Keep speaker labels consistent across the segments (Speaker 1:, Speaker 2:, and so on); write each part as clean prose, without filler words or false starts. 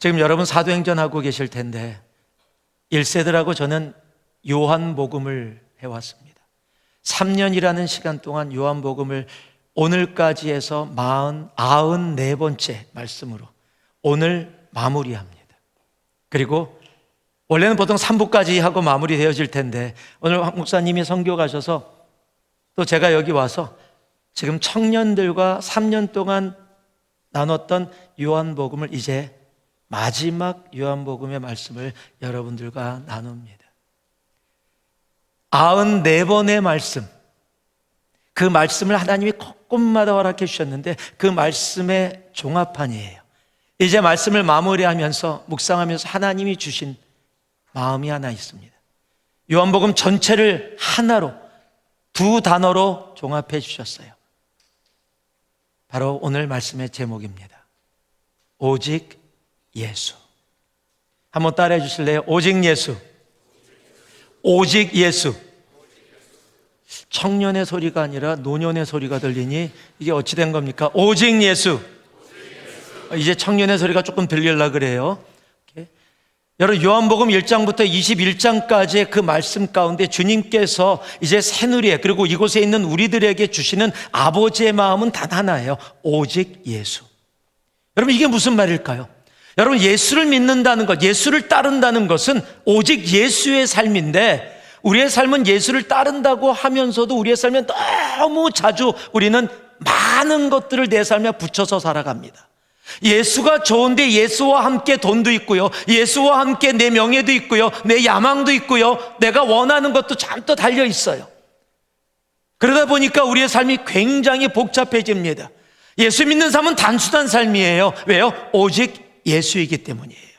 Speaker 1: 지금 여러분 사도행전 하고 계실 텐데 1세들하고 저는 요한복음을 해왔습니다. 3년이라는 시간 동안 요한복음을 오늘까지 해서 94번째 말씀으로 오늘 마무리합니다. 그리고 원래는 보통 3부까지 하고 마무리되어질 텐데 오늘 황 목사님이 선교 가셔서 또 제가 여기 와서 지금 청년들과 3년 동안 나눴던 요한복음을 이제 마지막 요한복음의 말씀을 여러분들과 나눕니다. 94번의 말씀, 그 말씀을 하나님이 곳곳마다 허락해 주셨는데 그 말씀의 종합판이에요. 이제 말씀을 마무리하면서 묵상하면서 하나님이 주신 마음이 하나 있습니다. 요한복음 전체를 하나로 두 단어로 종합해 주셨어요. 바로 오늘 말씀의 제목입니다. 오직 예수. 한번 따라해 주실래요? 오직 예수. 오직 예수. 청년의 소리가 아니라 노년의 소리가 들리니 이게 어찌 된 겁니까? 오직 예수. 이제 청년의 소리가 조금 들리려고 그래요. 여러분 요한복음 1장부터 21장까지의 그 말씀 가운데 주님께서 이제 새누리에 그리고 이곳에 있는 우리들에게 주시는 아버지의 마음은 단 하나예요. 오직 예수. 여러분 이게 무슨 말일까요? 여러분 예수를 믿는다는 것, 예수를 따른다는 것은 오직 예수의 삶인데 우리의 삶은 예수를 따른다고 하면서도 우리의 삶에 너무 자주 우리는 많은 것들을 내 삶에 붙여서 살아갑니다. 예수가 좋은데 예수와 함께 돈도 있고요, 예수와 함께 내 명예도 있고요, 내 야망도 있고요, 내가 원하는 것도 잔뜩 달려 있어요. 그러다 보니까 우리의 삶이 굉장히 복잡해집니다. 예수 믿는 삶은 단순한 삶이에요. 왜요? 오직 예수이기 때문이에요.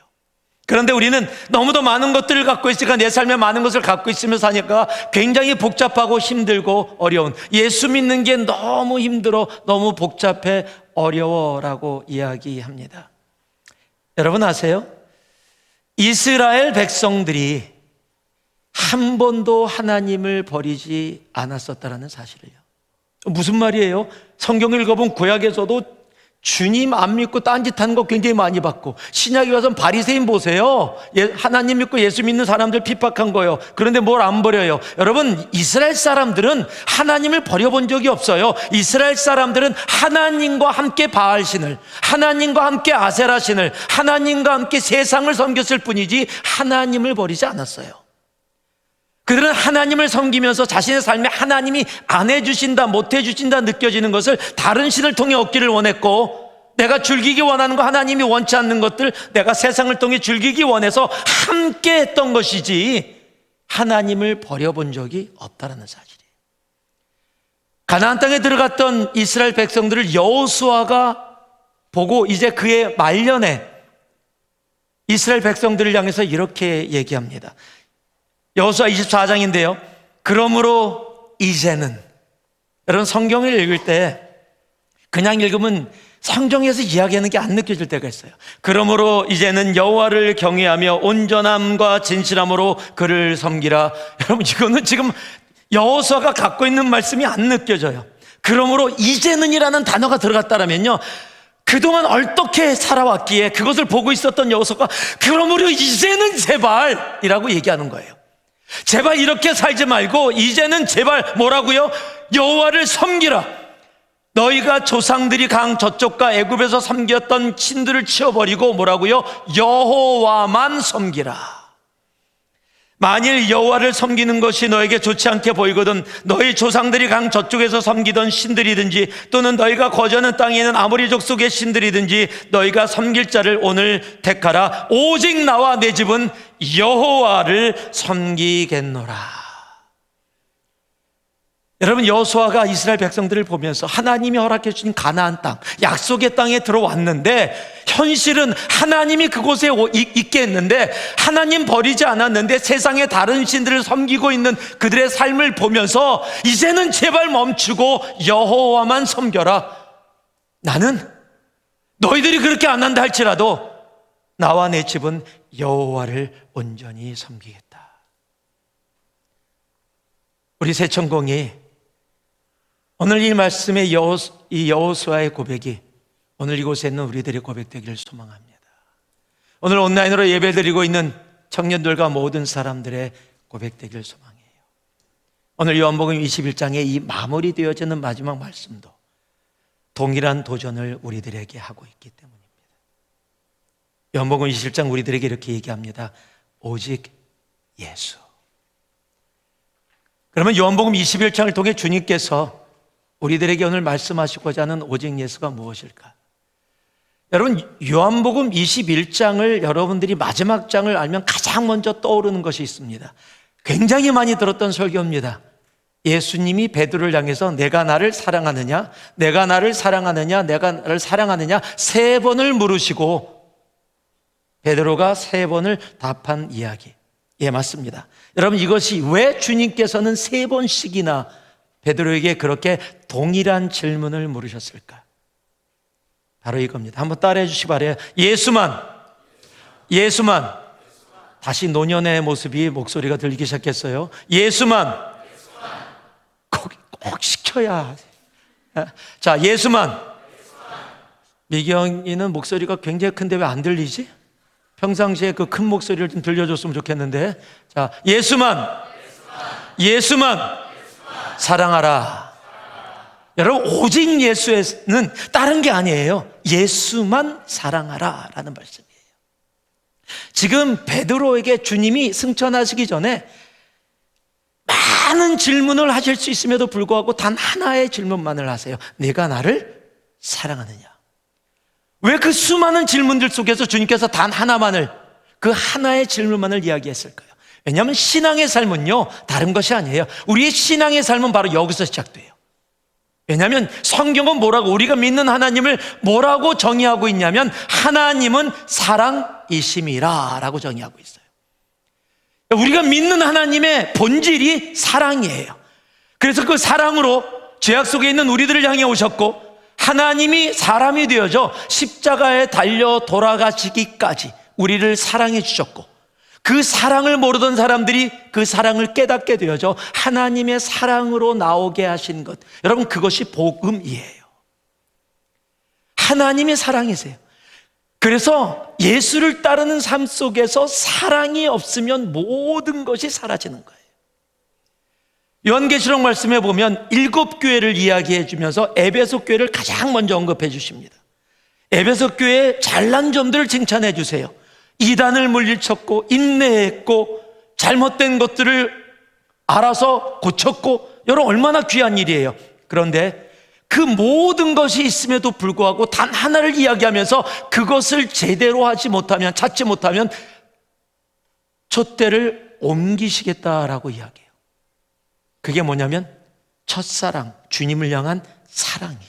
Speaker 1: 그런데 우리는 너무도 많은 것들을 갖고 있으니까 내 삶에 많은 것을 갖고 있으며 사니까 굉장히 복잡하고 힘들고 어려운, 예수 믿는 게 너무 힘들어, 너무 복잡해, 어려워라고 이야기합니다. 여러분 아세요? 이스라엘 백성들이 한 번도 하나님을 버리지 않았었다는 사실을요. 무슨 말이에요? 성경을 읽어본 구약에서도 주님 안 믿고 딴짓하는 거 굉장히 많이 봤고, 신약에 와서는 바리새인 보세요. 하나님 믿고 예수 믿는 사람들 핍박한 거예요. 그런데 뭘 안 버려요? 여러분 이스라엘 사람들은 하나님을 버려본 적이 없어요. 이스라엘 사람들은 하나님과 함께 바알신을, 하나님과 함께 아세라신을, 하나님과 함께 세상을 섬겼을 뿐이지 하나님을 버리지 않았어요. 그들은 하나님을 섬기면서 자신의 삶에 하나님이 안 해주신다, 못 해주신다 느껴지는 것을 다른 신을 통해 얻기를 원했고, 내가 즐기기 원하는 거, 하나님이 원치 않는 것들 내가 세상을 통해 즐기기 원해서 함께 했던 것이지 하나님을 버려본 적이 없다는 사실이에요. 가나안 땅에 들어갔던 이스라엘 백성들을 여호수아가 보고 이제 그의 말년에 이스라엘 백성들을 향해서 이렇게 얘기합니다. 여호수아 24장인데요. 그러므로 이제는, 여러분 성경을 읽을 때 그냥 읽으면 성경에서 이야기하는 게 안 느껴질 때가 있어요. 그러므로 이제는 여호와를 경외하며 온전함과 진실함으로 그를 섬기라. 여러분 이거는 지금 여호수아가 갖고 있는 말씀이 안 느껴져요. 그러므로 이제는이라는 단어가 들어갔다면요, 그동안 어떻게 살아왔기에 그것을 보고 있었던 여호수아가 그러므로 이제는 제발 이라고 얘기하는 거예요. 제발 이렇게 살지 말고 이제는 제발 뭐라고요? 여호와를 섬기라. 너희가 조상들이 강 저쪽과 애굽에서 섬겼던 신들을 치워버리고 뭐라고요? 여호와만 섬기라. 만일 여호와를 섬기는 것이 너에게 좋지 않게 보이거든 너희 조상들이 강 저쪽에서 섬기던 신들이든지 또는 너희가 거주하는 땅에 있는 아모리 족속의 신들이든지 너희가 섬길 자를 오늘 택하라. 오직 나와 내 집은 여호와를 섬기겠노라. 여러분 여호수아가 이스라엘 백성들을 보면서 하나님이 허락해 주신 가나안 땅, 약속의 땅에 들어왔는데 현실은 하나님이 그곳에 있게 했는데 하나님 버리지 않았는데 세상의 다른 신들을 섬기고 있는 그들의 삶을 보면서 이제는 제발 멈추고 여호와만 섬겨라. 나는 너희들이 그렇게 안 한다 할지라도 나와 내 집은 여호와를 온전히 섬기겠다. 우리 새천공이 오늘 이 말씀의 이 여호수아의 고백이 오늘 이곳에 있는 우리들의 고백되기를 소망합니다. 오늘 온라인으로 예배드리고 있는 청년들과 모든 사람들의 고백되길 소망해요. 오늘 요한복음 21장에 이 마무리되어지는 마지막 말씀도 동일한 도전을 우리들에게 하고 있기 때문입니다. 요한복음 21장 우리들에게 이렇게 얘기합니다. 오직 예수. 그러면 요한복음 21장을 통해 주님께서 우리들에게 오늘 말씀하시고자 하는 오직 예수가 무엇일까? 여러분, 요한복음 21장을 여러분들이 마지막 장을 알면 가장 먼저 떠오르는 것이 있습니다. 굉장히 많이 들었던 설교입니다. 예수님이 베드로를 향해서 내가 나를 사랑하느냐, 내가 나를 사랑하느냐, 내가 나를 사랑하느냐 3번을 물으시고 베드로가 3번을 답한 이야기. 예, 맞습니다. 여러분, 이것이 왜 주님께서는 3번씩이나 베드로에게 그렇게 동일한 질문을 물으셨을까? 바로 이겁니다. 한번 따라해 주시기 바라요. 예수만. 다시 노년의 모습이 목소리가 들리기 시작했어요. 예수만. 꼭 시켜야. 자, 예수만. 미경이는 목소리가 굉장히 큰데 왜 안 들리지? 평상시에 그 큰 목소리를 좀 들려줬으면 좋겠는데. 자, 예수만 사랑하라. 여러분, 오직 예수는 다른 게 아니에요. 예수만 사랑하라 라는 말씀이에요. 지금 베드로에게 주님이 승천하시기 전에 많은 질문을 하실 수 있음에도 불구하고 단 하나의 질문만을 하세요. 내가 나를 사랑하느냐? 왜 그 수많은 질문들 속에서 주님께서 단 하나만을, 그 하나의 질문만을 이야기했을까요? 왜냐하면 신앙의 삶은요, 다른 것이 아니에요. 우리의 신앙의 삶은 바로 여기서 시작돼요. 왜냐하면 성경은 뭐라고, 우리가 믿는 하나님을 뭐라고 정의하고 있냐면 하나님은 사랑이심이라 라고 정의하고 있어요. 우리가 믿는 하나님의 본질이 사랑이에요. 그래서 그 사랑으로 죄악 속에 있는 우리들을 향해 오셨고, 하나님이 사람이 되어져 십자가에 달려 돌아가시기까지 우리를 사랑해 주셨고, 그 사랑을 모르던 사람들이 그 사랑을 깨닫게 되어져 하나님의 사랑으로 나오게 하신 것, 여러분, 그것이 복음이에요. 하나님이 사랑이세요. 그래서 예수를 따르는 삶 속에서 사랑이 없으면 모든 것이 사라지는 거예요. 요한계시록 말씀에 보면 7교회를 이야기해 주면서 에베소 교회를 가장 먼저 언급해 주십니다. 에베소 교회의 잘난 점들을 칭찬해 주세요. 이단을 물리쳤고 인내했고 잘못된 것들을 알아서 고쳤고, 여러분, 얼마나 귀한 일이에요. 그런데 그 모든 것이 있음에도 불구하고 단 하나를 이야기하면서 그것을 제대로 하지 못하면, 찾지 못하면 촛대를 옮기시겠다라고 이야기해요. 그게 뭐냐면 첫사랑, 주님을 향한 사랑이에요.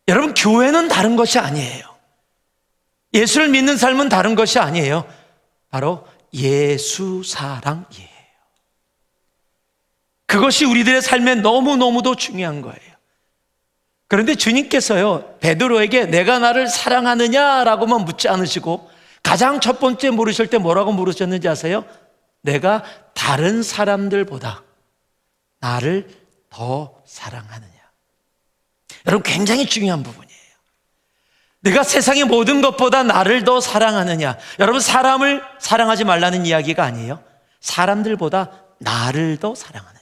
Speaker 1: 여러분, 교회는 다른 것이 아니에요. 예수를 믿는 삶은 다른 것이 아니에요. 바로 예수 사랑이에요. 그것이 우리들의 삶에 너무너무도 중요한 거예요. 그런데 주님께서요, 베드로에게 내가 나를 사랑하느냐라고만 묻지 않으시고 가장 첫 번째 물으실 때 뭐라고 물으셨는지 아세요? 내가 다른 사람들보다 나를 더 사랑하느냐. 여러분, 굉장히 중요한 부분이에요. 내가 세상의 모든 것보다 나를 더 사랑하느냐. 여러분, 사람을 사랑하지 말라는 이야기가 아니에요. 사람들보다 나를 더 사랑하느냐.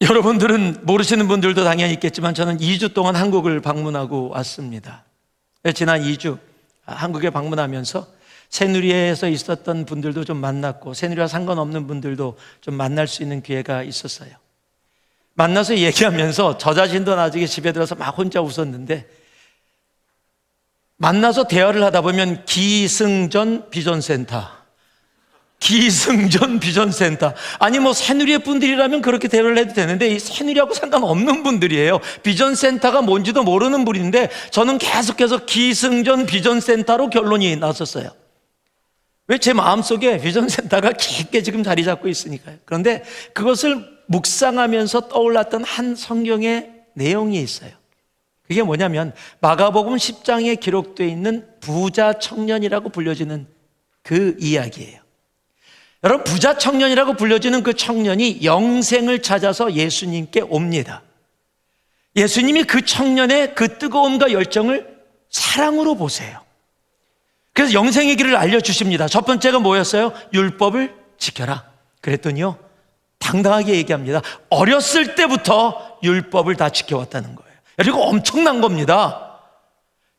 Speaker 1: 여러분들은 모르시는 분들도 당연히 있겠지만 저는 2주 동안 한국을 방문하고 왔습니다. 지난 2주 한국에 방문하면서 새누리에서 있었던 분들도 좀 만났고, 새누리와 상관없는 분들도 좀 만날 수 있는 기회가 있었어요. 만나서 얘기하면서 저 자신도 나중에 집에 들어서 막 혼자 웃었는데, 만나서 대화를 하다 보면 기승전 비전센터, 아니 뭐 새누리의 분들이라면 그렇게 대화를 해도 되는데 이 새누리하고 상관없는 분들이에요. 비전센터가 뭔지도 모르는 분인데 저는 계속해서 기승전 비전센터로 결론이 났었어요. 왜? 제 마음속에 비전센터가 깊게 지금 자리 잡고 있으니까요. 그런데 그것을 묵상하면서 떠올랐던 한 성경의 내용이 있어요. 그게 뭐냐면 마가복음 10장에 기록되어 있는 부자 청년이라고 불려지는 그 이야기예요. 여러분, 부자 청년이라고 불려지는 그 청년이 영생을 찾아서 예수님께 옵니다. 예수님이 그 청년의 그 뜨거움과 열정을 사랑으로 보세요. 그래서 영생의 길을 알려주십니다. 첫 번째가 뭐였어요? 율법을 지켜라. 그랬더니요, 당당하게 얘기합니다. 어렸을 때부터 율법을 다 지켜왔다는 거예요. 그리고 엄청난 겁니다.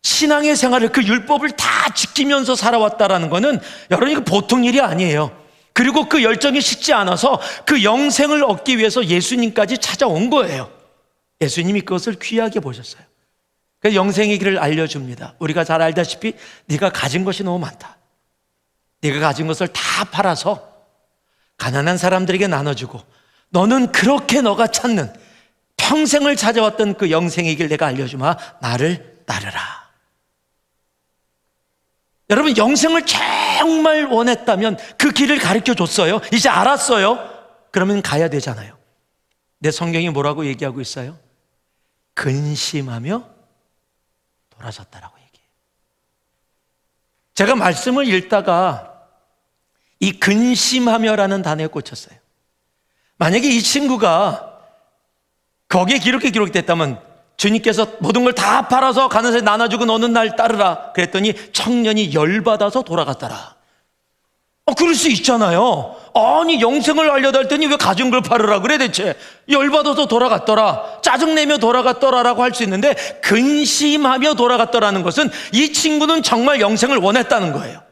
Speaker 1: 신앙의 생활을 그 율법을 다 지키면서 살아왔다라는 거는 여러분, 이거 보통 일이 아니에요. 그리고 그 열정이 식지 않아서 그 영생을 얻기 위해서 예수님까지 찾아온 거예요. 예수님이 그것을 귀하게 보셨어요. 그래서 영생의 길을 알려줍니다. 우리가 잘 알다시피 네가 가진 것이 너무 많다. 네가 가진 것을 다 팔아서 가난한 사람들에게 나눠주고, 너는 그렇게 너가 찾는 평생을 찾아왔던 그 영생의 길 내가 알려주마. 나를 따르라. 여러분, 영생을 정말 원했다면 그 길을 가르쳐 줬어요. 이제 알았어요. 그러면 가야 되잖아요. 내 성경이 뭐라고 얘기하고 있어요? 근심하며 돌아섰다라고 얘기해요. 제가 말씀을 읽다가 이 근심하며라는 단어에 꽂혔어요. 만약에 이 친구가 거기에 기록됐다면 주님께서 모든 걸 다 팔아서 가는 사람에 나눠주고 너는 날 따르라 그랬더니 청년이 열받아서 돌아갔더라. 그럴 수 있잖아요. 아니, 영생을 알려다 했더니 왜 가진 걸 팔으라 그래 대체. 열받아서 돌아갔더라, 짜증내며 돌아갔더라라고 할 수 있는데, 근심하며 돌아갔더라는 것은 이 친구는 정말 영생을 원했다는 거예요.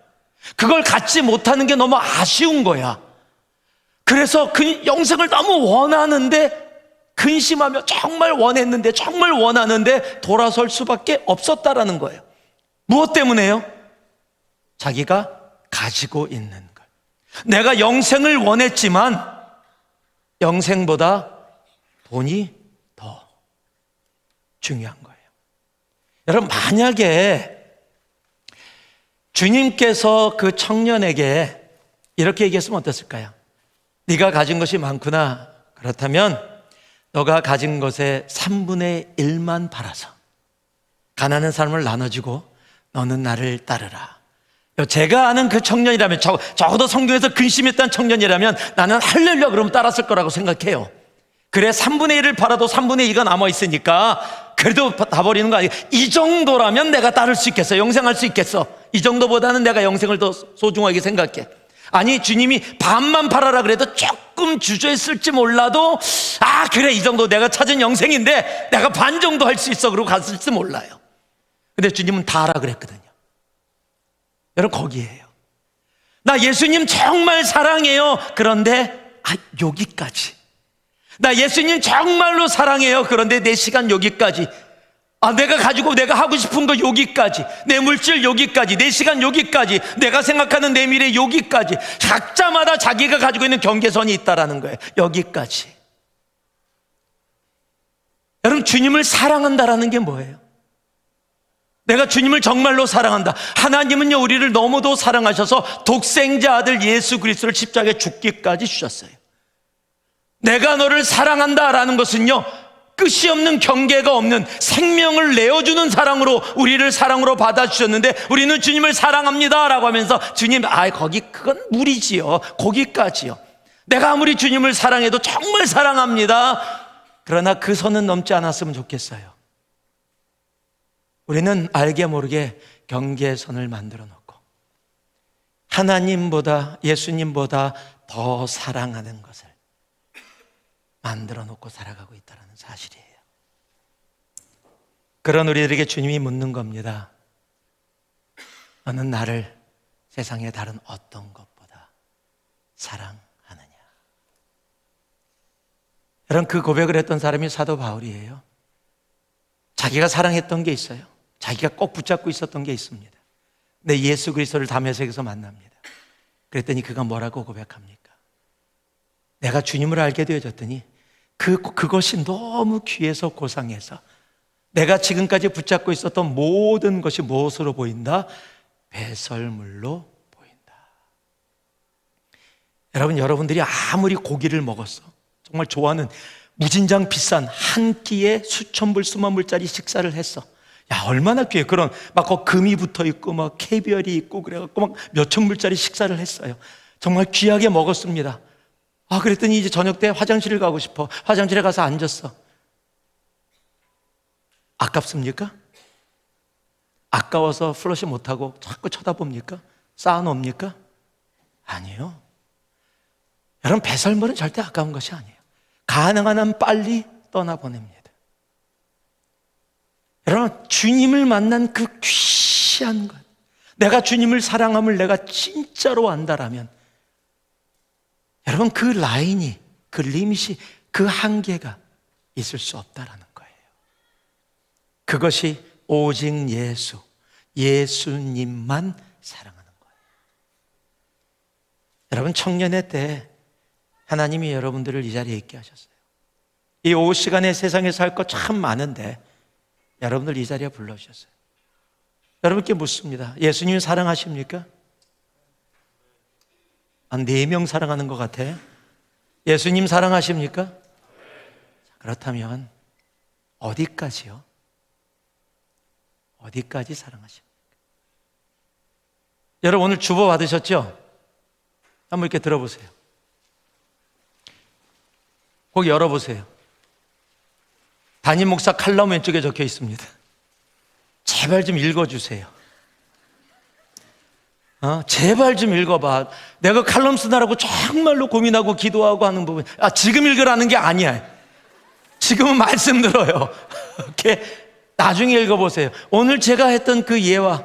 Speaker 1: 그걸 갖지 못하는 게 너무 아쉬운 거야. 그래서 그 영생을 너무 원하는데, 근심하며 정말 원했는데, 정말 원하는데 돌아설 수밖에 없었다라는 거예요. 무엇 때문에요? 자기가 가지고 있는 것. 내가 영생을 원했지만 영생보다 돈이 더 중요한 거예요. 여러분, 만약에 주님께서 그 청년에게 이렇게 얘기했으면 어땠을까요? 네가 가진 것이 많구나. 그렇다면 너가 가진 것의 3분의 1만 팔아서 가난한 사람을 나눠주고 너는 나를 따르라. 제가 아는 그 청년이라면, 적어도 성경에서 근심했던 청년이라면 나는 할렐루야 그러면 따랐을 거라고 생각해요. 그래, 3분의 1을 팔아도 3분의 2가 남아있으니까 그래도 다 버리는 거 아니에요. 이 정도라면 내가 따를 수 있겠어. 영생할 수 있겠어. 이 정도보다는 내가 영생을 더 소중하게 생각해. 아니, 주님이 반만 팔아라 그래도 조금 주저했을지 몰라도, 그래, 이 정도 내가 찾은 영생인데 내가 반 정도 할 수 있어 그러고 갔을지 몰라요. 근데 주님은 다 하라 그랬거든요. 여러분, 거기에요. 나 예수님 정말 사랑해요. 그런데 여기까지. 나 예수님 정말로 사랑해요. 그런데 내 시간 여기까지. 내가 가지고 내가 하고 싶은 거 여기까지. 내 물질 여기까지. 내 시간 여기까지. 내가 생각하는 내 미래 여기까지. 각자마다 자기가 가지고 있는 경계선이 있다라는 거예요. 여기까지. 여러분, 주님을 사랑한다라는 게 뭐예요? 내가 주님을 정말로 사랑한다. 하나님은요, 우리를 너무도 사랑하셔서 독생자 아들 예수 그리스도를 십자가에 죽기까지 주셨어요. 내가 너를 사랑한다라는 것은요, 끝이 없는 경계가 없는 생명을 내어주는 사랑으로 우리를 사랑으로 받아주셨는데, 우리는 주님을 사랑합니다라고 하면서 주님, 그건 무리지요. 거기까지요. 내가 아무리 주님을 사랑해도 정말 사랑합니다. 그러나 그 선은 넘지 않았으면 좋겠어요. 우리는 알게 모르게 경계선을 만들어 놓고 하나님보다, 예수님보다 더 사랑하는 것을 만들어 놓고 살아가고 있다는 사실이에요. 그런 우리들에게 주님이 묻는 겁니다. 너는 나를 세상의 다른 어떤 것보다 사랑하느냐? 여러분, 그 고백을 했던 사람이 사도 바울이에요. 자기가 사랑했던 게 있어요. 자기가 꼭 붙잡고 있었던 게 있습니다. 근데 예수 그리스도를 다메섹에서 만납니다. 그랬더니 그가 뭐라고 고백합니까? 내가 주님을 알게 되어졌더니 그것이 너무 귀해서 고상해서 내가 지금까지 붙잡고 있었던 모든 것이 무엇으로 보인다? 배설물로 보인다. 여러분, 여러분들이 아무리 고기를 먹었어, 정말 좋아하는 무진장 비싼 한 끼에 수천 불, 수만 불짜리 식사를 했어. 얼마나 귀해. 그런 막 금이 붙어 있고 막 캐비얼이 있고 그래갖고 막 몇천 불짜리 식사를 했어요. 정말 귀하게 먹었습니다. 그랬더니 이제 저녁 때 화장실을 가고 싶어. 화장실에 가서 앉았어. 아깝습니까? 아까워서 플러시 못하고 자꾸 쳐다봅니까? 쌓아놓습니까? 아니요. 여러분, 배설물은 절대 아까운 것이 아니에요. 가능한 한 빨리 떠나보냅니다. 여러분, 주님을 만난 그 귀한 것, 내가 주님을 사랑함을 내가 진짜로 안다라면, 여러분, 그 라인이, 그 리밋이, 그 한계가 있을 수 없다라는 거예요. 그것이 오직 예수, 예수님만 사랑하는 거예요. 여러분, 청년의 때 하나님이 여러분들을 이 자리에 있게 하셨어요. 이 오후 시간에 세상에 살 것 참 많은데 여러분들 이 자리에 불러주셨어요. 여러분께 묻습니다. 예수님 사랑하십니까? 한 4명 사랑하는 것 같아요. 예수님 사랑하십니까? 그렇다면 어디까지요? 어디까지 사랑하십니까? 여러분, 오늘 주보 받으셨죠? 한번 이렇게 들어보세요. 거기 열어보세요. 담임 목사 칼럼 왼쪽에 적혀 있습니다. 제발 좀 읽어주세요. 제발 좀 읽어봐. 내가 칼럼 쓰느라고 정말로 고민하고 기도하고 하는 부분. 지금 읽으라는 게 아니야. 지금은 말씀 들어요. 이렇게 나중에 읽어보세요. 오늘 제가 했던 그 예와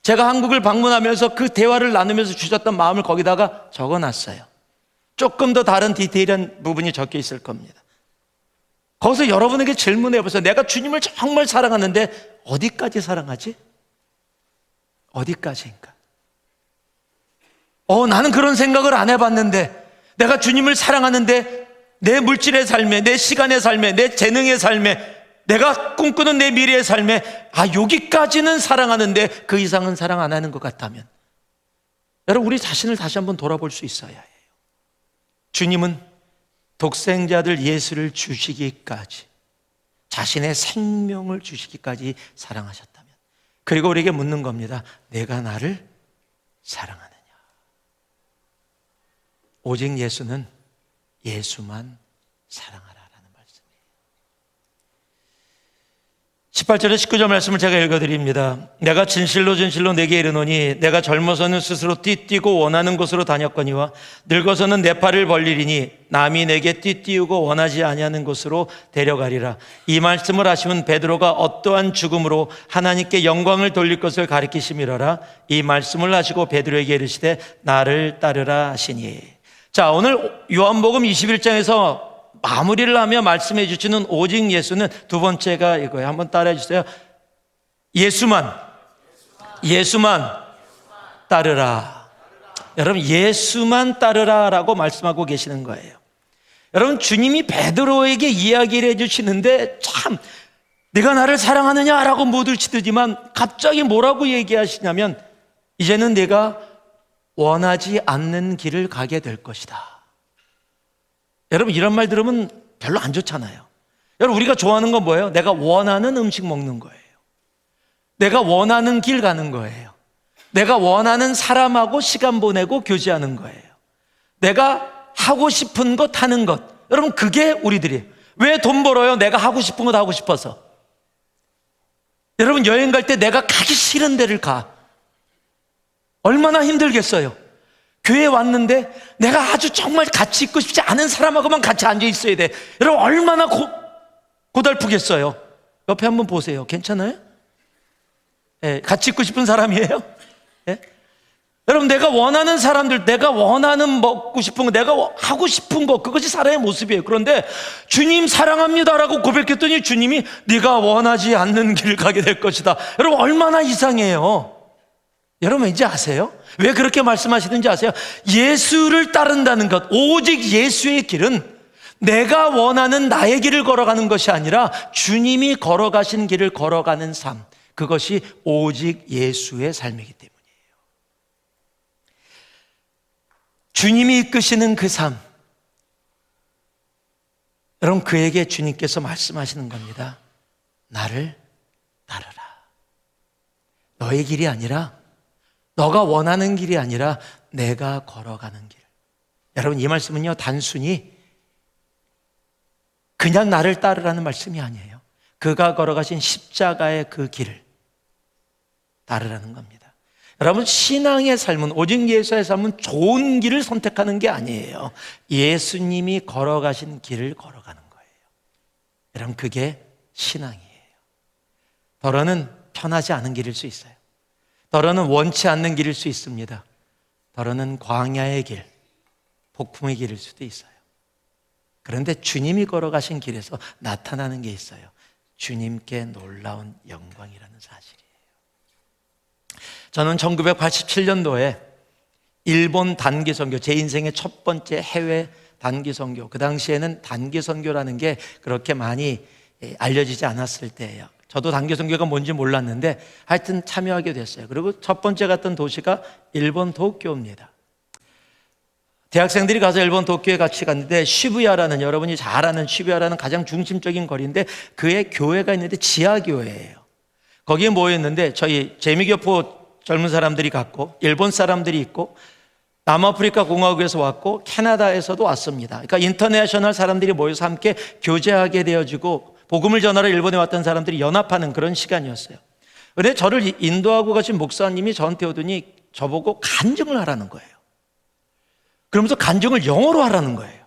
Speaker 1: 제가 한국을 방문하면서 그 대화를 나누면서 주셨던 마음을 거기다가 적어놨어요. 조금 더 다른 디테일한 부분이 적혀 있을 겁니다. 거기서 여러분에게 질문해 보세요. 내가 주님을 정말 사랑하는데 어디까지 사랑하지? 어디까지인가? 나는 그런 생각을 안 해봤는데 내가 주님을 사랑하는데 내 물질의 삶에, 내 시간의 삶에, 내 재능의 삶에, 내가 꿈꾸는 내 미래의 삶에 여기까지는 사랑하는데 그 이상은 사랑 안 하는 것 같다면, 여러분, 우리 자신을 다시 한번 돌아볼 수 있어야 해요. 주님은 독생자들 예수를 주시기까지, 자신의 생명을 주시기까지 사랑하셨다면, 그리고 우리에게 묻는 겁니다. 내가 나를 사랑하느냐? 오직 예수는 예수만 사랑하라라는 말씀이에요. 18절에 19절 말씀을 제가 읽어드립니다. 내가 진실로 진실로 내게 이르노니 내가 젊어서는 스스로 띠뛰고 원하는 곳으로 다녔거니와 늙어서는 내 팔을 벌리리니 남이 내게 띠띠우고 원하지 아니하는 곳으로 데려가리라. 이 말씀을 하시면 베드로가 어떠한 죽음으로 하나님께 영광을 돌릴 것을 가리키심이로라. 이 말씀을 하시고 베드로에게 이르시되 나를 따르라 하시니. 자, 오늘 요한복음 21장에서 마무리를 하며 말씀해 주시는 오직 예수는 두 번째가 이거예요. 한번 따라해 주세요. 예수만 따르라. 여러분, 예수만 따르라라고 말씀하고 계시는 거예요. 여러분, 주님이 베드로에게 이야기를 해 주시는데 참 네가 나를 사랑하느냐라고 묻을 치더지만 갑자기 뭐라고 얘기하시냐면 이제는 네가 원하지 않는 길을 가게 될 것이다. 여러분, 이런 말 들으면 별로 안 좋잖아요. 여러분, 우리가 좋아하는 건 뭐예요? 내가 원하는 음식 먹는 거예요. 내가 원하는 길 가는 거예요. 내가 원하는 사람하고 시간 보내고 교제하는 거예요. 내가 하고 싶은 것 하는 것. 여러분, 그게 우리들이에요. 왜 돈 벌어요? 내가 하고 싶은 것 하고 싶어서. 여러분, 여행 갈 때 내가 가기 싫은 데를 가. 얼마나 힘들겠어요. 교회에 왔는데 내가 아주 정말 같이 있고 싶지 않은 사람하고만 같이 앉아 있어야 돼. 여러분, 얼마나 고달프겠어요. 옆에 한번 보세요. 괜찮아요? 예, 같이 있고 싶은 사람이에요? 예? 여러분, 내가 원하는 사람들, 내가 원하는 먹고 싶은 거, 내가 하고 싶은 거, 그것이 사람의 모습이에요. 그런데 주님 사랑합니다라고 고백했더니 주님이 네가 원하지 않는 길을 가게 될 것이다. 여러분, 얼마나 이상해요. 여러분, 왠지 아세요? 왜 그렇게 말씀하시는지 아세요? 예수를 따른다는 것, 오직 예수의 길은 내가 원하는 나의 길을 걸어가는 것이 아니라 주님이 걸어가신 길을 걸어가는 삶, 그것이 오직 예수의 삶이기 때문이에요. 주님이 이끄시는 그 삶, 여러분, 그에게 주님께서 말씀하시는 겁니다. 나를 따르라. 너의 길이 아니라, 너가 원하는 길이 아니라 내가 걸어가는 길. 여러분, 이 말씀은요, 단순히 그냥 나를 따르라는 말씀이 아니에요. 그가 걸어가신 십자가의 그 길을 따르라는 겁니다. 여러분, 신앙의 삶은, 오직 예수의 삶은 좋은 길을 선택하는 게 아니에요. 예수님이 걸어가신 길을 걸어가는 거예요. 여러분, 그게 신앙이에요. 더러는 편하지 않은 길일 수 있어요. 더러는 원치 않는 길일 수 있습니다. 더러는 광야의 길, 폭풍의 길일 수도 있어요. 그런데 주님이 걸어가신 길에서 나타나는 게 있어요. 주님께 놀라운 영광이라는 사실이에요. 저는 1987년도에 일본 단기 선교, 제 인생의 첫 번째 해외 단기 선교, 그 당시에는 단기 선교라는 게 그렇게 많이 알려지지 않았을 때예요. 저도 단기 선교가 뭔지 몰랐는데 하여튼 참여하게 됐어요. 그리고 첫 번째 갔던 도시가 일본 도쿄입니다. 대학생들이 가서 일본 도쿄에 같이 갔는데, 시부야라는, 여러분이 잘 아는 시부야라는 가장 중심적인 거리인데 그의 교회가 있는데 지하교회예요. 거기에 모였는데 저희 재미교포 젊은 사람들이 갔고, 일본 사람들이 있고, 남아프리카 공화국에서 왔고, 캐나다에서도 왔습니다. 그러니까 인터내셔널 사람들이 모여서 함께 교제하게 되어지고, 복음을 전하러 일본에 왔던 사람들이 연합하는 그런 시간이었어요. 그런데 저를 인도하고 가신 목사님이 저한테 오더니 저보고 간증을 하라는 거예요. 그러면서 간증을 영어로 하라는 거예요.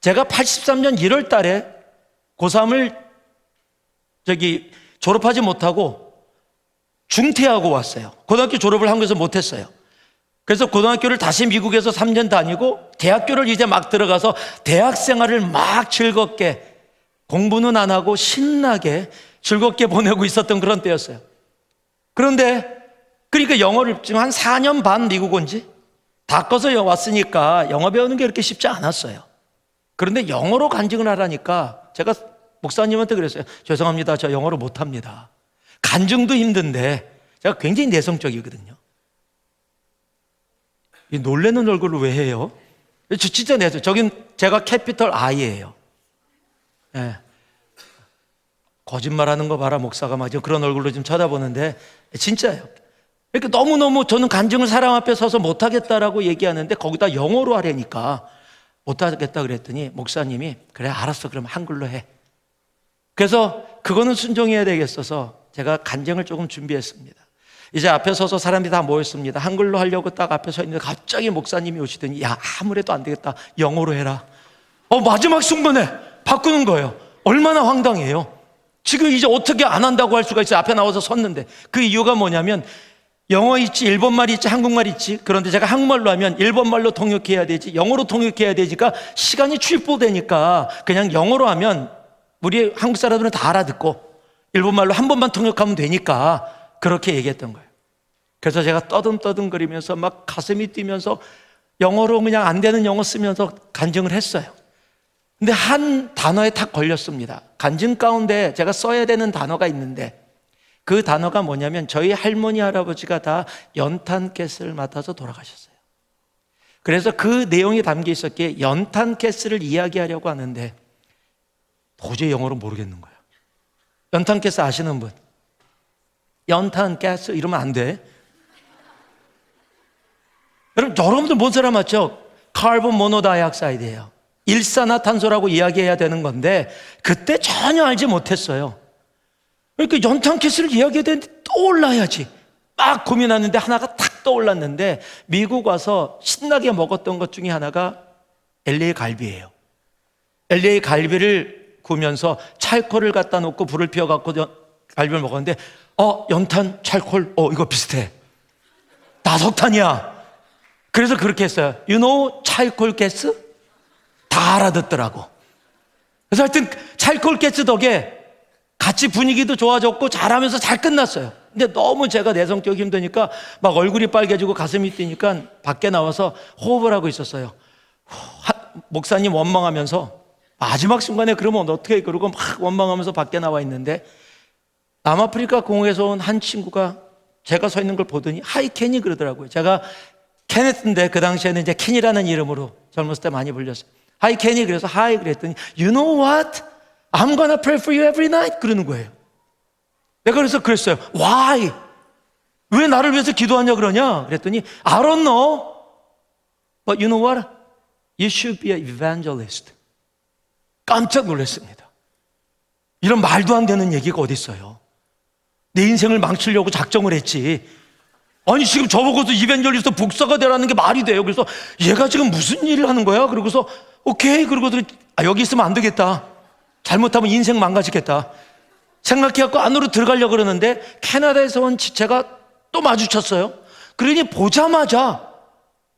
Speaker 1: 제가 83년 1월 달에 고3을 졸업하지 못하고 중퇴하고 왔어요. 고등학교 졸업을 한국에서 못했어요. 그래서 고등학교를 다시 미국에서 3년 다니고 대학교를 이제 막 들어가서 대학 생활을 막 즐겁게, 공부는 안 하고 신나게 즐겁게 보내고 있었던 그런 때였어요. 그런데 그러니까 영어를 지금 한 4년 반 미국 온 지 다 꺼서 왔으니까 영어 배우는 게 그렇게 쉽지 않았어요. 그런데 영어로 간증을 하라니까 제가 목사님한테 그랬어요. 죄송합니다, 저 영어로 못합니다. 간증도 힘든데. 제가 굉장히 내성적이거든요. 이 놀라는 얼굴을 왜 해요? 진짜 내성. 저긴 제가 캐피털 I예요. 네. 거짓말하는 거 봐라, 목사가 막 그런 얼굴로 좀 쳐다보는데 진짜예요. 그러니까 너무너무 저는 간증을 사람 앞에 서서 못하겠다라고 얘기하는데 거기다 영어로 하려니까 못하겠다 그랬더니 목사님이 그래 알았어, 그럼 한글로 해. 그래서 그거는 순종해야 되겠어서 제가 간증을 조금 준비했습니다. 이제 앞에 서서 사람들이 다 모였습니다. 한글로 하려고 딱 앞에 서 있는데 갑자기 목사님이 오시더니 야, 아무래도 안 되겠다, 영어로 해라. 마지막 순간에 바꾸는 거예요. 얼마나 황당해요. 지금 이제 어떻게 안 한다고 할 수가 있어요. 앞에 나와서 섰는데. 그 이유가 뭐냐면 영어 있지, 일본말 있지, 한국말 있지. 그런데 제가 한국말로 하면 일본말로 통역해야 되지, 영어로 통역해야 되니까 시간이 출보되니까 그냥 영어로 하면 우리 한국 사람들은 다 알아듣고 일본말로 한 번만 통역하면 되니까 그렇게 얘기했던 거예요. 그래서 제가 떠듬떠듬거리면서 막 가슴이 뛰면서 영어로 그냥 안 되는 영어 쓰면서 간증을 했어요. 근데 한 단어에 탁 걸렸습니다. 간증 가운데 제가 써야 되는 단어가 있는데 그 단어가 뭐냐면 저희 할머니 할아버지가 다 연탄가스를 맡아서 돌아가셨어요. 그래서 그 내용이 담겨 있었기에 연탄가스를 이야기하려고 하는데 도저히 영어로 모르겠는 거예요. 연탄가스 아시는 분? 연탄가스 이러면 안 돼. 여러분들 뭔 사람 맞죠? 카본 모노다이옥사이드예요. 일산화탄소라고 이야기해야 되는 건데 그때 전혀 알지 못했어요. 그러니까 연탄가스를 이야기해야 되는데 떠올라야지 막 고민하는데 하나가 탁 떠올랐는데, 미국 와서 신나게 먹었던 것 중에 하나가 LA 갈비예요. LA 갈비를 구우면서 찰코를 갖다 놓고 불을 피워갖고 갈비를 먹었는데 연탄, 찰콜, 이거 비슷해. 다 석탄이야. 그래서 그렇게 했어요. You know 찰콜 가스? 다 알아듣더라고. 그래서 하여튼 찰콜 가스 덕에 같이 분위기도 좋아졌고 잘하면서 잘 끝났어요. 근데 너무 제가 내성적이 힘드니까 막 얼굴이 빨개지고 가슴이 뛰니까 밖에 나와서 호흡을 하고 있었어요. 목사님 원망하면서 마지막 순간에 그러면 어떻게, 그러고 막 원망하면서 밖에 나와 있는데 남아프리카 공항에서 온 한 친구가 제가 서 있는 걸 보더니 하이 켄이 그러더라고요. 제가 케네트인데 그 당시에는 이제 켄이라는 이름으로 젊었을 때 많이 불렸어요. 하이 켄이, 그래서 하이 그랬더니 You know what? I'm gonna pray for you every night 그러는 거예요. 내가 그래서 그랬어요. Why? 왜 나를 위해서 기도하냐 그러냐? 그랬더니 I don't know. But you know what? You should be an evangelist. 깜짝 놀랐습니다. 이런 말도 안 되는 얘기가 어디 있어요. 내 인생을 망치려고 작정을 했지. 아니 지금 저보고도 이벤젤리스트 목사가 되라는 게 말이 돼요. 그래서 얘가 지금 무슨 일을 하는 거야? 그러고서 오케이. 그러고서 여기 있으면 안 되겠다. 잘못하면 인생 망가지겠다 생각해갖고 안으로 들어가려고 그러는데 캐나다에서 온 지체가 또 마주쳤어요. 그러니 보자마자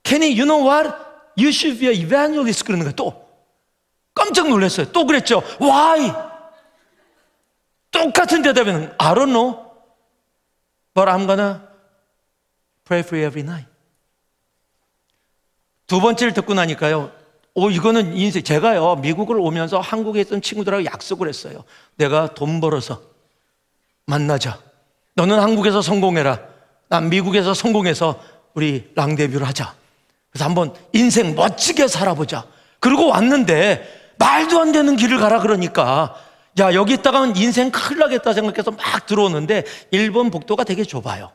Speaker 1: Kenny, you know what? You should be an evangelist 그러는 거예요. 또 깜짝 놀랐어요. 또 그랬죠. Why? 똑같은 대답에는 I don't know, but I'm gonna pray for you every night. 두 번째를 듣고 나니까요, 이거는 인생. 제가요 미국을 오면서 한국에 있던 친구들하고 약속을 했어요. 내가 돈 벌어서 만나자. 너는 한국에서 성공해라. 난 미국에서 성공해서 우리 랑데뷰를 하자. 그래서 한번 인생 멋지게 살아보자. 그러고 왔는데 말도 안 되는 길을 가라 그러니까 야, 여기 있다가는 인생 큰일 나겠다 생각해서 막 들어오는데 일본 복도가 되게 좁아요.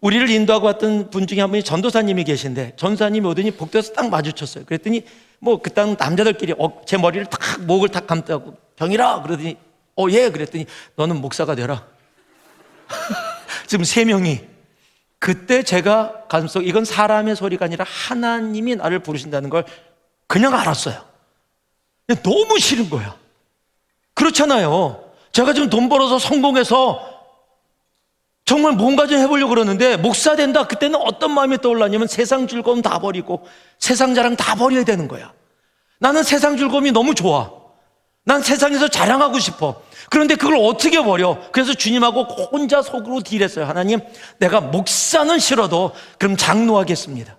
Speaker 1: 우리를 인도하고 왔던 분 중에 한 분이 전도사님이 계신데 전도사님이 오더니 복도에서 딱 마주쳤어요. 그랬더니 뭐 그땅 남자들끼리 제 머리를 탁 목을 탁 감다고 병이라 그러더니 예. 그랬더니 너는 목사가 되라. 지금 3명이. 그때 제가 가슴속 이건 사람의 소리가 아니라 하나님이 나를 부르신다는 걸 그냥 알았어요. 너무 싫은 거야. 그렇잖아요. 제가 지금 돈 벌어서 성공해서 정말 뭔가 좀 해보려고 그러는데 목사 된다. 그때는 어떤 마음이 떠올랐냐면 세상 즐거움 다 버리고 세상 자랑 다 버려야 되는 거야. 나는 세상 즐거움이 너무 좋아. 난 세상에서 자랑하고 싶어. 그런데 그걸 어떻게 버려? 그래서 주님하고 혼자 속으로 딜했어요. 하나님, 내가 목사는 싫어도 그럼 장로하겠습니다.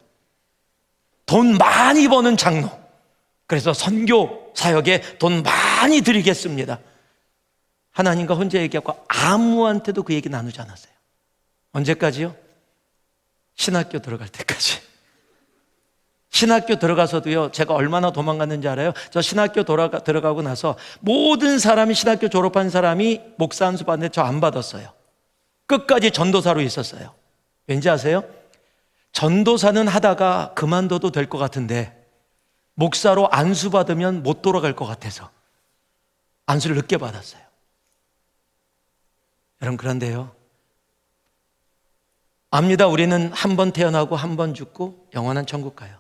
Speaker 1: 돈 많이 버는 장로. 그래서 선교 사역에 돈 많이 드리겠습니다. 하나님과 혼자 얘기하고 아무한테도 그 얘기 나누지 않았어요. 언제까지요? 신학교 들어갈 때까지. 신학교 들어가서도요, 제가 얼마나 도망갔는지 알아요? 저 신학교 들어가고 나서 모든 사람이 신학교 졸업한 사람이 목사 안수 받는데 저 안 받았어요. 끝까지 전도사로 있었어요. 왠지 아세요? 전도사는 하다가 그만둬도 될 것 같은데 목사로 안수 받으면 못 돌아갈 것 같아서 안수를 늦게 받았어요. 여러분, 그런데요, 압니다. 우리는 한 번 태어나고 한 번 죽고 영원한 천국 가요.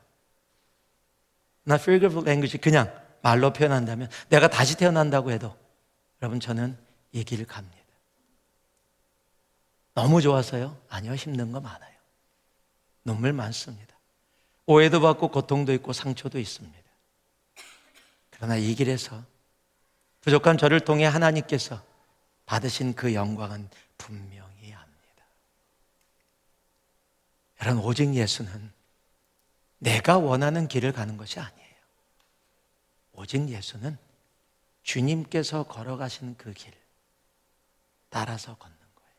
Speaker 1: 나 figurative language, 그냥 말로 표현한다면 내가 다시 태어난다고 해도 여러분, 저는 이 길을 갑니다. 너무 좋아서요? 아니요, 힘든 거 많아요. 눈물 많습니다. 오해도 받고 고통도 있고 상처도 있습니다. 그러나 이 길에서 부족한 저를 통해 하나님께서 받으신 그 영광은 분명히 압니다. 여러분, 오직 예수는 내가 원하는 길을 가는 것이 아니에요. 오직 예수는 주님께서 걸어가신 그 길 따라서 걷는 거예요.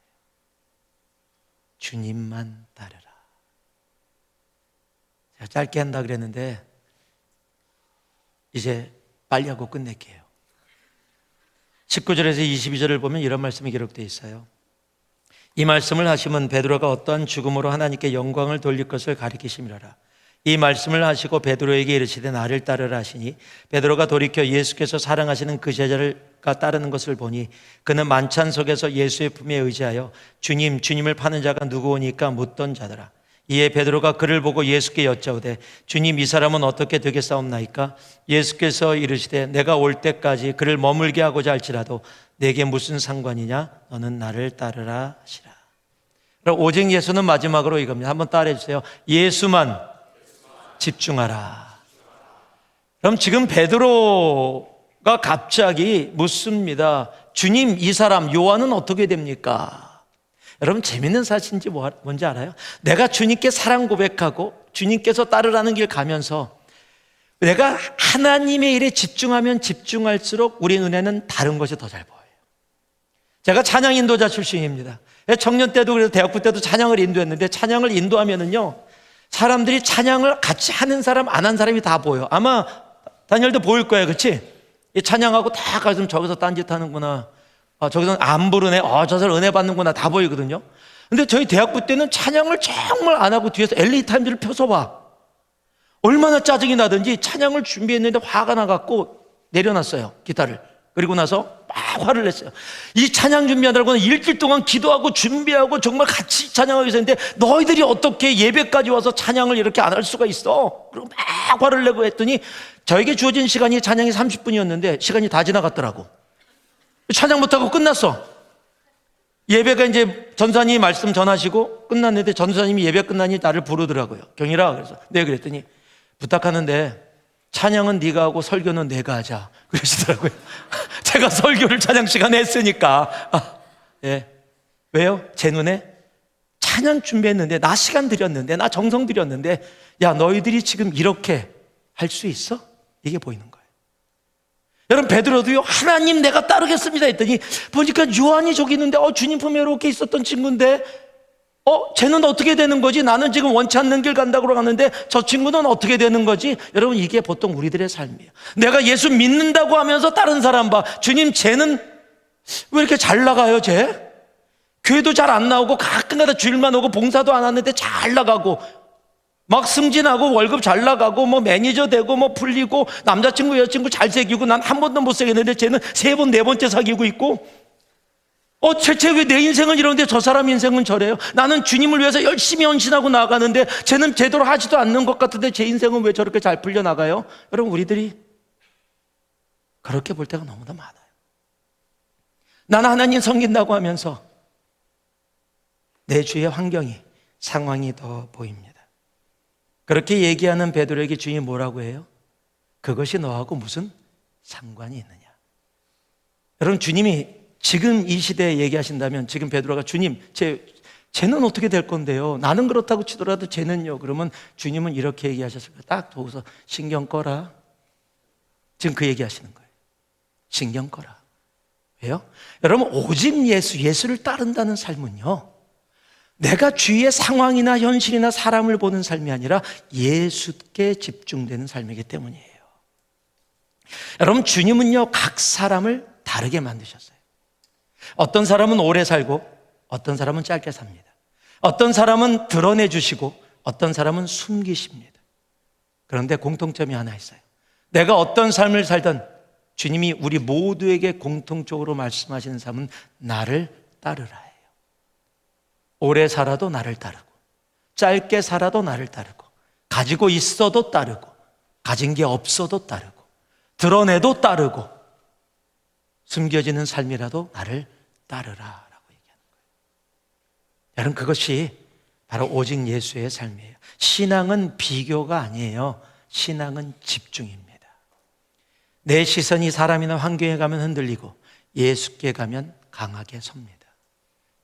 Speaker 1: 주님만 따르라. 제가 짧게 한다 그랬는데 이제 빨리 하고 끝낼게요. 19절에서 22절을 보면 이런 말씀이 기록되어 있어요. 이 말씀을 하시면 베드로가 어떠한 죽음으로 하나님께 영광을 돌릴 것을 가리키심이라. 이 말씀을 하시고 베드로에게 이르시되 나를 따르라 하시니 베드로가 돌이켜 예수께서 사랑하시는 그 제자가 따르는 것을 보니 그는 만찬 속에서 예수의 품에 의지하여 주님, 주님을 파는 자가 누구오니까 묻던 자더라. 이에 베드로가 그를 보고 예수께 여짜오되 주님, 이 사람은 어떻게 되겠사옵나이까? 예수께서 이르시되 내가 올 때까지 그를 머물게 하고자 할지라도 내게 무슨 상관이냐? 너는 나를 따르라 하시라. 오직 예수는 마지막으로 이겁니다. 한번 따라해 주세요. 예수만 집중하라. 그럼 지금 베드로가 갑자기 묻습니다. 주님, 이 사람 요한은 어떻게 됩니까? 여러분, 재밌는 사실인지 뭔지 알아요? 내가 주님께 사랑 고백하고 주님께서 따르라는 길 가면서 내가 하나님의 일에 집중하면 집중할수록 우리 눈에는 다른 것이 더 잘 보여요. 제가 찬양 인도자 출신입니다. 청년 때도 그래서 대학부 때도 찬양을 인도했는데 찬양을 인도하면은요, 사람들이 찬양을 같이 하는 사람, 안 한 사람이 다 보여. 아마 다니엘도 보일 거예요, 그렇지? 찬양하고 다 가서 저기서 딴짓 하는구나. 저기서는 안 부르네. 저 사람 은혜 받는구나. 다 보이거든요. 근데 저희 대학부 때는 찬양을 정말 안 하고 뒤에서 LA 타임즈를 펴서 봐. 얼마나 짜증이 나든지 찬양을 준비했는데 화가 나갖고 내려놨어요, 기타를. 그리고 나서 막 화를 냈어요. 이 찬양 준비하느라고는 일주일 동안 기도하고 준비하고 정말 같이 찬양하기 위해서 했는데 너희들이 어떻게 예배까지 와서 찬양을 이렇게 안 할 수가 있어? 그리고 막 화를 내고 했더니 저에게 주어진 시간이 찬양이 30분이었는데 시간이 다 지나갔더라고. 찬양 못하고 끝났어. 예배가 이제 전사님이 말씀 전하시고 끝났는데 전사님이 예배 끝나니 나를 부르더라고요. 경이라. 그래서 네, 그랬더니 부탁하는데 찬양은 네가 하고 설교는 내가 하자 그러시더라고요. 제가 설교를 찬양 시간에 했으니까. 예. 왜요? 제 눈에 찬양 준비했는데, 나 시간 들였는데, 나 정성 들였는데, 야, 너희들이 지금 이렇게 할 수 있어? 이게 보이는 거예요. 여러분, 베드로도요, 하나님 내가 따르겠습니다 했더니 보니까 요한이 저기 있는데 주님 품에 이렇게 있었던 친구인데 쟤는 어떻게 되는 거지? 나는 지금 원치 않는 길 간다고 가는데 저 친구는 어떻게 되는 거지? 여러분, 이게 보통 우리들의 삶이에요. 내가 예수 믿는다고 하면서 다른 사람 봐. 주님, 쟤는 왜 이렇게 잘 나가요, 쟤? 교회도 잘 안 나오고 가끔가다 주일만 오고 봉사도 안 하는데 잘 나가고 막 승진하고 월급 잘 나가고 뭐 매니저 되고 뭐 풀리고 남자친구 여자친구 잘 사귀고 난 한 번도 못 사귀었는데 쟤는 3번 4번째 사귀고 있고 쟤 왜 내 인생은 이러는데 저 사람 인생은 저래요? 나는 주님을 위해서 열심히 헌신하고 나가는데 쟤는 제대로 하지도 않는 것 같은데 제 인생은 왜 저렇게 잘 풀려나가요? 여러분, 우리들이 그렇게 볼 때가 너무나 많아요. 나는 하나님 섬긴다고 하면서 내 주위의 환경이, 상황이 더 보입니다. 그렇게 얘기하는 베드로에게 주님이 뭐라고 해요? 그것이 너하고 무슨 상관이 있느냐? 여러분, 주님이 지금 이 시대에 얘기하신다면 지금 베드로가 주님, 쟤는 어떻게 될 건데요? 나는 그렇다고 치더라도 쟤는요? 그러면 주님은 이렇게 얘기하셨을 거예요. 딱 보고서 신경 꺼라. 지금 그 얘기하시는 거예요. 신경 꺼라. 왜요? 여러분, 오직 예수를 따른다는 삶은요, 내가 주위의 상황이나 현실이나 사람을 보는 삶이 아니라 예수께 집중되는 삶이기 때문이에요. 여러분, 주님은요, 각 사람을 다르게 만드셨어요. 어떤 사람은 오래 살고 어떤 사람은 짧게 삽니다. 어떤 사람은 드러내 주시고 어떤 사람은 숨기십니다. 그런데 공통점이 하나 있어요. 내가 어떤 삶을 살든 주님이 우리 모두에게 공통적으로 말씀하시는 삶은 나를 따르라. 오래 살아도 나를 따르고 짧게 살아도 나를 따르고 가지고 있어도 따르고 가진 게 없어도 따르고 드러내도 따르고 숨겨지는 삶이라도 나를 따르라라고 얘기하는 거예요. 여러분, 그것이 바로 오직 예수의 삶이에요. 신앙은 비교가 아니에요. 신앙은 집중입니다. 내 시선이 사람이나 환경에 가면 흔들리고 예수께 가면 강하게 섭니다.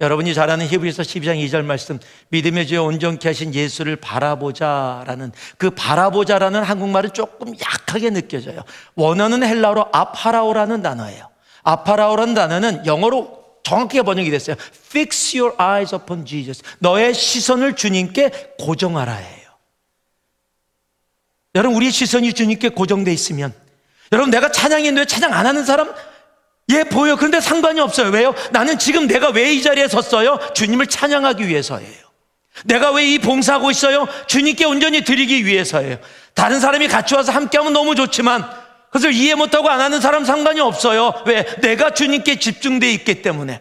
Speaker 1: 여러분이 잘 아는 히브리서 12장 2절 말씀, 믿음의 주에 온전케 하신 예수를 바라보자라는 그 바라보자라는 한국말은 조금 약하게 느껴져요. 원어는 헬라어로 아파라오라는 단어예요. 아파라오라는 단어는 영어로 정확하게 번역이 됐어요. Fix your eyes upon Jesus. 너의 시선을 주님께 고정하라예요. 여러분, 우리 시선이 주님께 고정돼 있으면, 여러분, 내가 찬양했는데 찬양 안 하는 사람 보여. 그런데 상관이 없어요. 왜요? 나는 지금 내가 왜 이 자리에 섰어요? 주님을 찬양하기 위해서예요. 내가 왜 이 봉사하고 있어요? 주님께 온전히 드리기 위해서예요. 다른 사람이 같이 와서 함께하면 너무 좋지만 그것을 이해 못하고 안 하는 사람 상관이 없어요. 왜? 내가 주님께 집중되어 있기 때문에.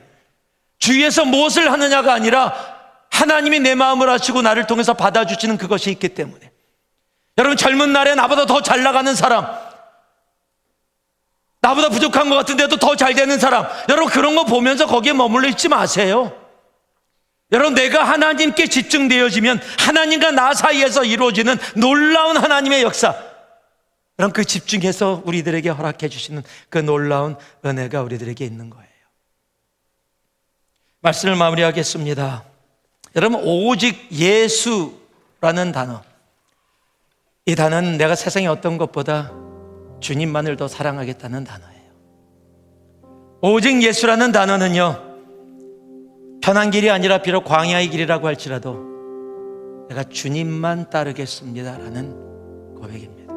Speaker 1: 주위에서 무엇을 하느냐가 아니라 하나님이 내 마음을 아시고 나를 통해서 받아주시는 그것이 있기 때문에. 여러분, 젊은 날에 나보다 더 잘 나가는 사람, 나보다 부족한 것 같은데도 더 잘 되는 사람, 여러분, 그런 거 보면서 거기에 머물러 있지 마세요. 여러분, 내가 하나님께 집중되어지면 하나님과 나 사이에서 이루어지는 놀라운 하나님의 역사, 여러분, 그 집중해서 우리들에게 허락해 주시는 그 놀라운 은혜가 우리들에게 있는 거예요. 말씀을 마무리하겠습니다. 여러분, 오직 예수라는 단어, 이 단어는 내가 세상의 어떤 것보다 주님만을 더 사랑하겠다는 단어예요. 오직 예수라는 단어는요, 편한 길이 아니라 비록 광야의 길이라고 할지라도 내가 주님만 따르겠습니다라는 고백입니다.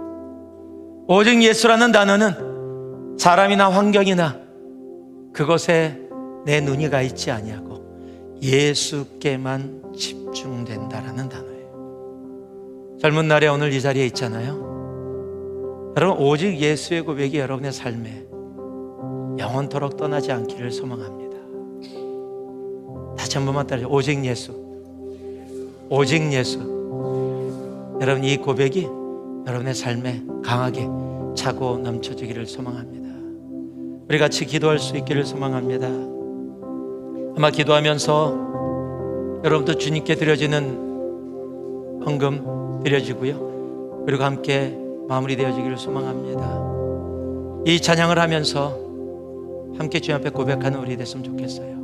Speaker 1: 오직 예수라는 단어는 사람이나 환경이나 그것에 내 눈이 가 있지 아니하고 예수께만 집중된다라는 단어예요. 젊은 날에 오늘 이 자리에 있잖아요. 여러분, 오직 예수의 고백이 여러분의 삶에 영원토록 떠나지 않기를 소망합니다. 다시 한 번만 따라해. 오직 예수, 오직 예수. 여러분, 이 고백이 여러분의 삶에 강하게 차고 넘쳐지기를 소망합니다. 우리 같이 기도할 수 있기를 소망합니다. 아마 기도하면서 여러분도 주님께 드려지는 헌금 드려지고요, 그리고 함께 마무리되어지기를 소망합니다. 이 찬양을 하면서 함께 주님 앞에 고백하는 우리 됐으면 좋겠어요.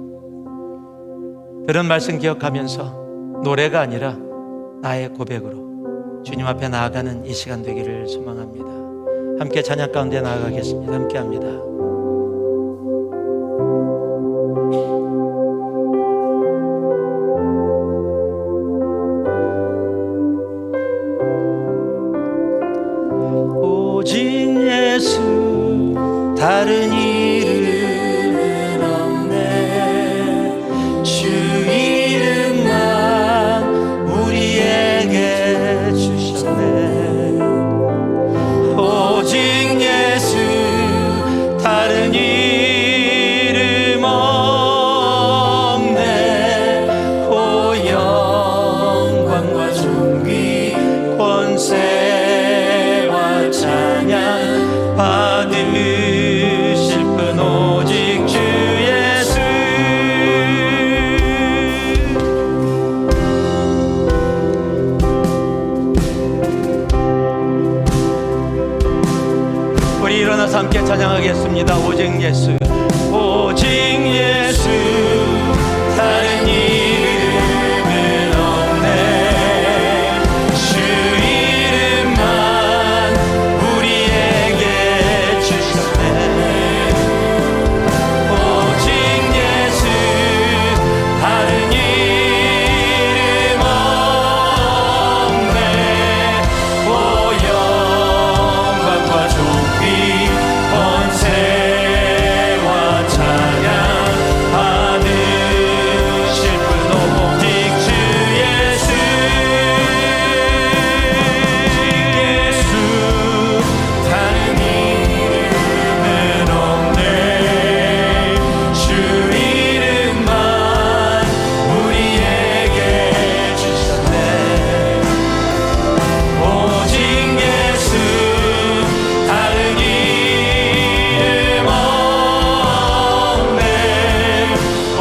Speaker 1: 들은 말씀 기억하면서 노래가 아니라 나의 고백으로 주님 앞에 나아가는 이 시간 되기를 소망합니다. 함께 찬양 가운데 나아가겠습니다. 함께 합니다. 오직 예수, 다른 이름은 없네. 주 이름만 우리에게 주셨네. 오직 예수, 다른 이름 없네. 오 영광과 존귀 권세와 찬양 받으실 분 오직 주 예수. 우리 일어나서 함께 찬양하겠습니다. 오직 예수, 오직 예수, 다른 이름은 없네. 주 이름만 우리에게 주셨네. 오직 예수, 다른 이름 없네. 오 영광과 존귀 권세와 찬양 받으실 분 오직 주 예수. 예수, 다른 이름은 없네. 주 이름만 우리에게 주셨네. 오직 예수, 다른 이름 없네. 오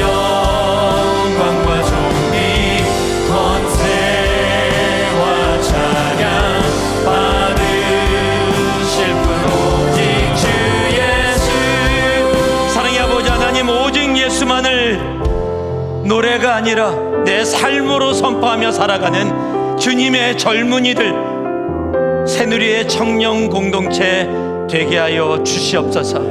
Speaker 1: 영광과 존귀 권세와 찬양 받으실 분 오직 주 예수. 사랑의 아버지 하나님, 오직 예수만을 노래가 아니라 내 삶으로 선포하며 살아가는 주님의 젊은이들, 새누리의 청년 공동체 되게 하여 주시옵소서.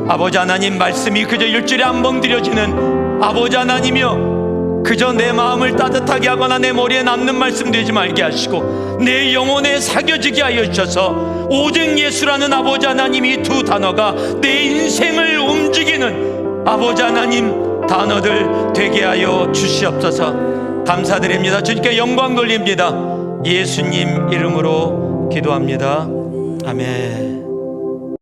Speaker 1: 아버지 하나님, 말씀이 그저 일주일에 한 번 드려지는 아버지 하나님이여, 그저 내 마음을 따뜻하게 하거나 내 머리에 남는 말씀 되지 말게 하시고 내 영혼에 사겨지게 하여 주셔서 오직 예수라는 아버지 하나님, 이 두 단어가 내 인생을 움직이는 아버지 하나님 단어들 되게 하여 주시옵소서. 감사드립니다. 주님께 영광 돌립니다. 예수님 이름으로 기도합니다. 아멘.